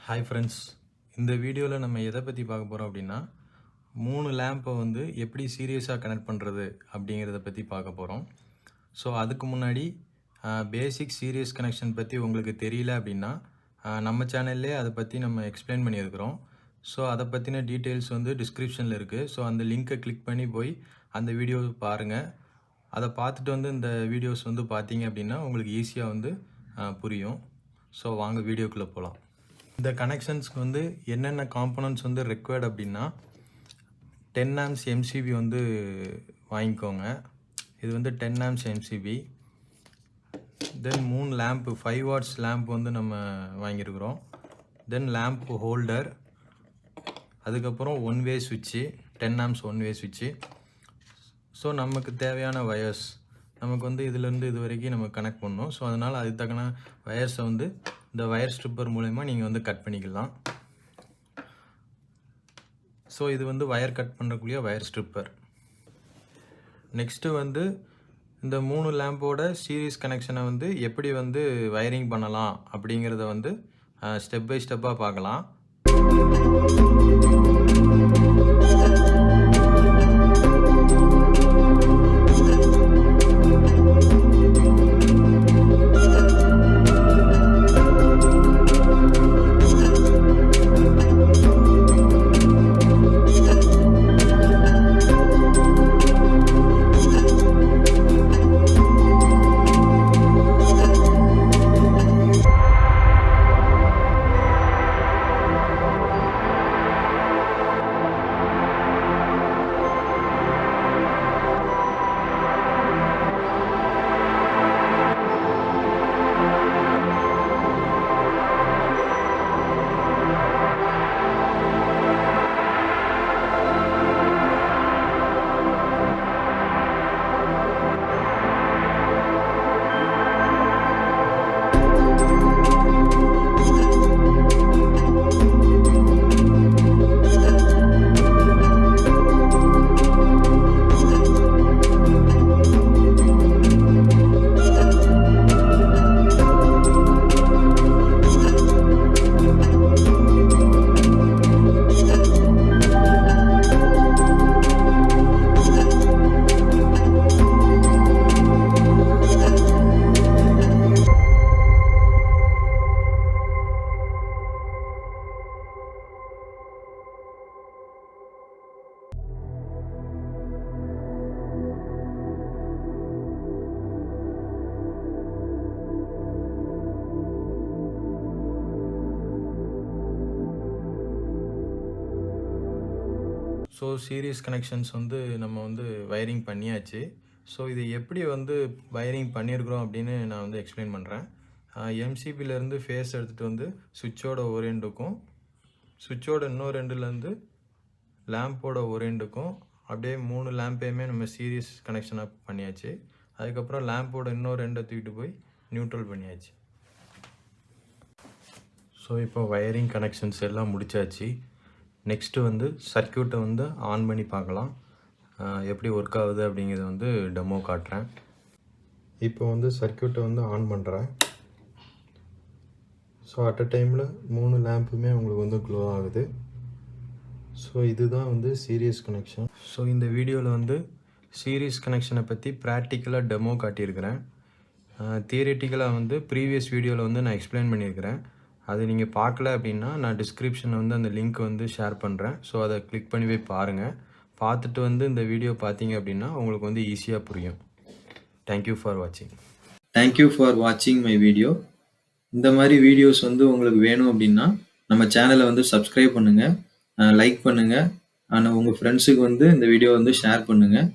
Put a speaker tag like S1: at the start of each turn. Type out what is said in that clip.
S1: Hi friends, இந்த வீடியோவில் நம்ம எதை பற்றி பார்க்க போகிறோம் அப்படின்னா 3 லேம்பை வந்து எப்படி சீரியஸாக கனெக்ட் பண்ணுறது அப்படிங்கிறத பற்றி பார்க்க போகிறோம். ஸோ அதுக்கு முன்னாடி பேசிக் சீரியஸ் கனெக்ஷன் பற்றி உங்களுக்கு தெரியல அப்படின்னா நம்ம சேனல்லே அதை பற்றி நம்ம எக்ஸ்பிளைன் பண்ணியிருக்கிறோம். ஸோ அதை பற்றின டீட்டெயில்ஸ் வந்து டிஸ்கிரிப்ஷனில் இருக்குது. ஸோ அந்த லிங்க்கை கிளிக் பண்ணி போய் அந்த வீடியோ பாருங்கள். அதை பார்த்துட்டு வந்து இந்த வீடியோஸ் வந்து பார்த்தீங்க அப்படின்னா உங்களுக்கு ஈஸியாக வந்து புரியும். ஸோ வாங்க வீடியோக்குள்ளே போகலாம். இந்த கனெக்ஷன்ஸ்க்கு வந்து என்னென்ன காம்போனன்ட்ஸ் வந்து ரெக்வயர்ட் அப்படின்னா 10 ஆம்ஸ் எம்சிபி வந்து வாங்கிக்கோங்க. இது வந்து 10 ஆம்ஸ் எம்சிபி. தென் 3 லேம்ப்பு 5 வாட்ஸ் லேம்ப் வந்து நம்ம வாங்கியிருக்கிறோம். தென் லேம்ப் ஹோல்டர், அதுக்கப்புறம் ஒன் வே சுவிட்சு 10 ஆம்ஸ் ஒன் வே சுவிட்சு. ஸோ நமக்கு தேவையான வயர்ஸ் நமக்கு வந்து இதுலேருந்து இது வரைக்கும் நம்ம கனெக்ட் பண்ணோம். ஸோ அதனால் அதுக்கு தக்கன வயர்ஸை வந்து இந்த வயர் ஸ்ட்ரிப்பர் மூலமா நீங்கள் வந்து கட் பண்ணிக்கலாம். ஸோ இது வந்து வயர் கட் பண்ணக்கூடிய வயர் ஸ்ட்ரிப்பர். நெக்ஸ்ட்டு வந்து இந்த 3 லேம்போட சீரிஸ் கனெக்ஷனை வந்து எப்படி வந்து வயரிங் பண்ணலாம் அப்படிங்கிறத வந்து ஸ்டெப் பை ஸ்டெப்பாக பார்க்கலாம். ஸோ சீரிஸ் கனெக்ஷன்ஸ் வந்து நம்ம வந்து வயரிங் பண்ணியாச்சு. ஸோ இது எப்படி வந்து வயரிங் பண்ணியிருக்கிறோம் அப்படின்னு நான் வந்து எக்ஸ்பிளைன் பண்ணுறேன். எம்சிபிலேருந்து ஃபேஸ் எடுத்துகிட்டு வந்து சுவிட்சோட ஒரு எண்டுக்கும், சுவிட்சோட இன்னொரு எண்டுலேருந்து லேம்போட ஒரு எண்டுக்கும் அப்படியே 3 லேம்பையுமே நம்ம சீரிஸ் கனெக்ஷனாக பண்ணியாச்சு. அதுக்கப்புறம் லேம்போட இன்னொரு எண்டை தூக்கிட்டு போய் நியூட்ரல் பண்ணியாச்சு. ஸோ இப்போ வயரிங் கனெக்ஷன்ஸ் எல்லாம் முடிச்சாச்சு. நெக்ஸ்ட்டு வந்து சர்க்யூட்டை வந்து ஆன் பண்ணி பார்க்கலாம். எப்படி ஒர்க் ஆகுது அப்படிங்கிறத வந்து டெமோ காட்டுறேன். இப்போ வந்து சர்க்யூட்டை வந்து ஆன் பண்ணுறேன். ஸோ அட் அ டைமில் 3 லேம்புமே உங்களுக்கு வந்து க்ளோ ஆகுது. ஸோ இதுதான் வந்து சீரியஸ் கனெக்ஷன். ஸோ இந்த வீடியோவில் வந்து சீரியஸ் கனெக்ஷனை பற்றி ப்ராக்டிக்கலாக டெமோ காட்டியிருக்கிறேன். தியரிட்டிக்கலாக வந்து ப்ரீவியஸ் வீடியோவில் வந்து நான் எக்ஸ்பிளைன் பண்ணியிருக்கிறேன். அது நீங்கள் பார்க்கல அப்படின்னா நான் டிஸ்கிரிப்ஷனில் வந்து அந்த லிங்க் வந்து ஷேர் பண்ணுறேன். ஸோ அதை கிளிக் பண்ணி போய் பாருங்கள். பார்த்துட்டு வந்து இந்த வீடியோ பார்த்தீங்க அப்படின்னா உங்களுக்கு வந்து ஈஸியாக புரியும். தேங்க்யூ ஃபார் வாட்சிங்.
S2: தேங்க்யூ ஃபார் வாட்சிங் மை வீடியோ. இந்த மாதிரி வீடியோஸ் வந்து உங்களுக்கு வேணும் அப்படின்னா நம்ம சேனலை வந்து சப்ஸ்கிரைப் பண்ணுங்கள், லைக் பண்ணுங்கள், ஆனால் உங்கள் ஃப்ரெண்ட்ஸுக்கு வந்து இந்த வீடியோ வந்து ஷேர் பண்ணுங்கள்.